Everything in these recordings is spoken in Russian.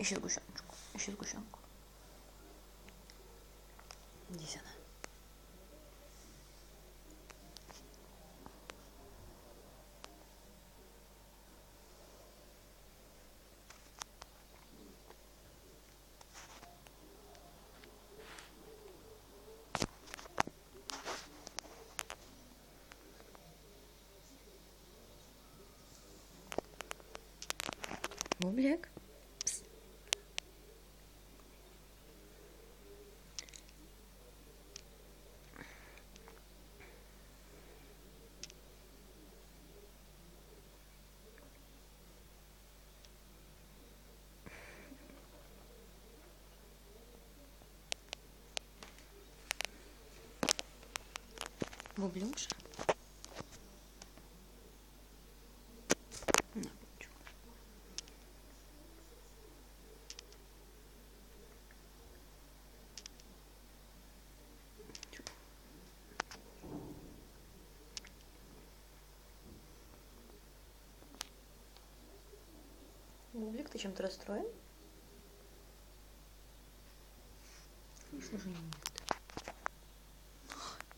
Ищи сгущеночку. Ищи сгущенку. Иди сюда. Бублик. Пс. Бублюша. На, бубличок. Бублик, ты чем-то расстроен? Конечно же нет.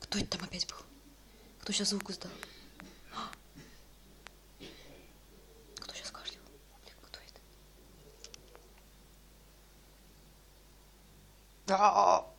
Кто это там опять был? Кто сейчас звук издал? Кто сейчас кашлял? Бублик, кто это?